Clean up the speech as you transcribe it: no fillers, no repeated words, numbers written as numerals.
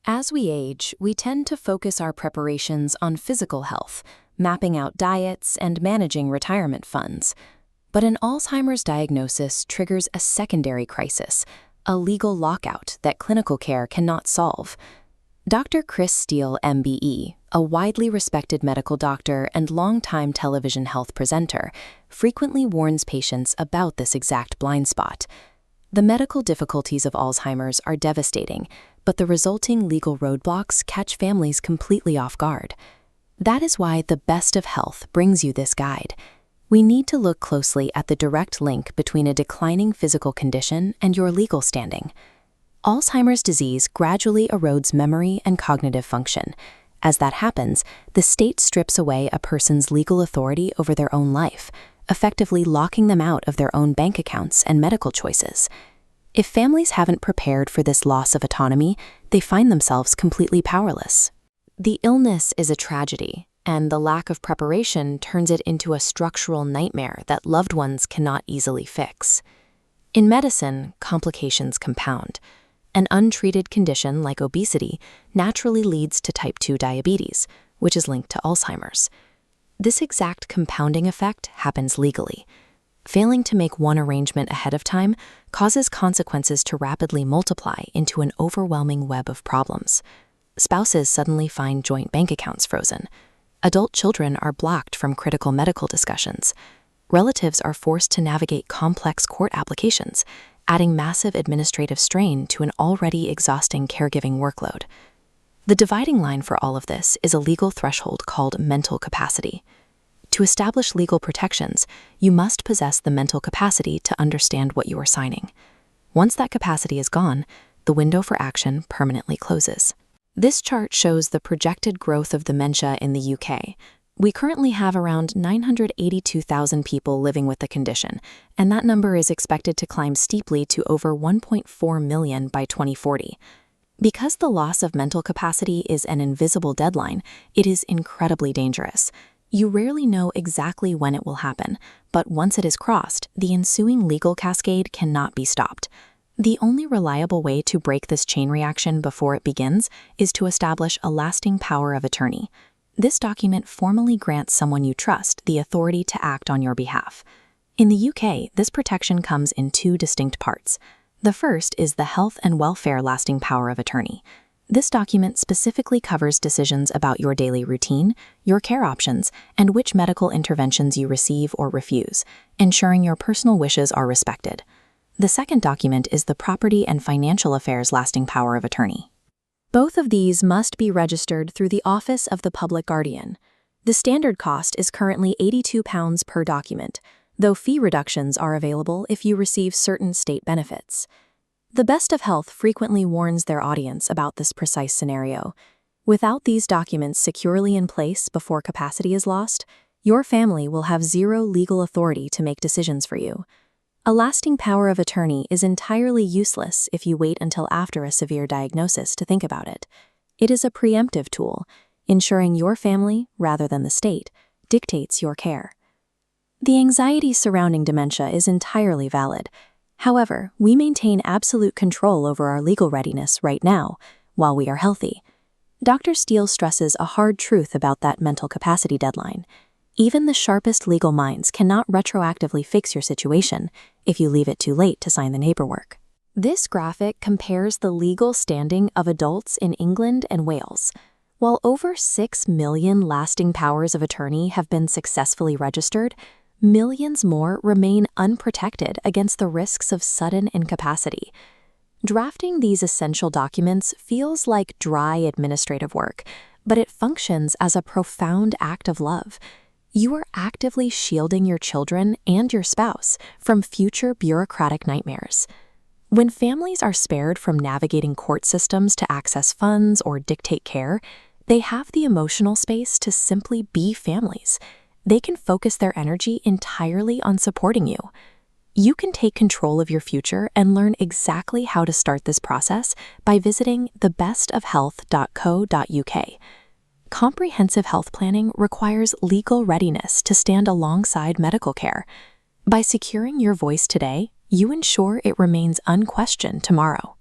As we age, we tend to focus our preparations on physical health, mapping out diets and managing retirement funds. But an Alzheimer's diagnosis triggers a secondary crisis, a legal lockout that clinical care cannot solve. Dr. Chris Steele MBE, a widely respected medical doctor and longtime television health presenter, frequently warns patients about this exact blind spot. The medical difficulties of Alzheimer's are devastating, but the resulting legal roadblocks catch families completely off guard. That is why the Best of Health brings you this guide. We need to look closely at the direct link between a declining physical condition and your legal standing. Alzheimer's disease gradually erodes memory and cognitive function. As that happens, the state strips away a person's legal authority over their own life, effectively locking them out of their own bank accounts and medical choices. If families haven't prepared for this loss of autonomy, they find themselves completely powerless. The illness is a tragedy, and the lack of preparation turns it into a structural nightmare that loved ones cannot easily fix. In medicine, complications compound. An untreated condition like obesity naturally leads to type 2 diabetes, which is linked to Alzheimer's. This exact compounding effect happens legally. Failing to make one arrangement ahead of time causes consequences to rapidly multiply into an overwhelming web of problems. Spouses suddenly find joint bank accounts frozen. Adult children are blocked from critical medical discussions. Relatives are forced to navigate complex court applications, adding massive administrative strain to an already exhausting caregiving workload. The dividing line for all of this is a legal threshold called mental capacity. To establish legal protections, you must possess the mental capacity to understand what you are signing. Once that capacity is gone, the window for action permanently closes. This chart shows the projected growth of dementia in the UK. We currently have around 982,000 people living with the condition, and that number is expected to climb steeply to over 1.4 million by 2040. Because the loss of mental capacity is an invisible deadline, it is incredibly dangerous. You rarely know exactly when it will happen, but once it is crossed, the ensuing legal cascade cannot be stopped. The only reliable way to break this chain reaction before it begins is to establish a lasting power of attorney. This document formally grants someone you trust the authority to act on your behalf. In the UK, this protection comes in two distinct parts. The first is the Health and Welfare Lasting Power of Attorney. This document specifically covers decisions about your daily routine, your care options, and which medical interventions you receive or refuse, ensuring your personal wishes are respected. The second document is the Property and Financial Affairs Lasting Power of Attorney. Both of these must be registered through the Office of the Public Guardian. The standard cost is currently £82 per document, though fee reductions are available if you receive certain state benefits. The Best of Health frequently warns their audience about this precise scenario. Without these documents securely in place before capacity is lost, your family will have zero legal authority to make decisions for you. A lasting power of attorney is entirely useless if you wait until after a severe diagnosis to think about it. It is a preemptive tool, ensuring your family, rather than the state, dictates your care. The anxiety surrounding dementia is entirely valid. However, we maintain absolute control over our legal readiness right now, while we are healthy. Dr. Steele stresses a hard truth about that mental capacity deadline. Even the sharpest legal minds cannot retroactively fix your situation if you leave it too late to sign the paperwork. This graphic compares the legal standing of adults in England and Wales. While over 6 million lasting powers of attorney have been successfully registered, millions more remain unprotected against the risks of sudden incapacity. Drafting these essential documents feels like dry administrative work, but it functions as a profound act of love. You are actively shielding your children and your spouse from future bureaucratic nightmares. When families are spared from navigating court systems to access funds or dictate care, they have the emotional space to simply be families. They can focus their energy entirely on supporting you. You can take control of your future and learn exactly how to start this process by visiting thebestofhealth.co.uk. Comprehensive health planning requires legal readiness to stand alongside medical care. By securing your voice today, you ensure it remains unquestioned tomorrow.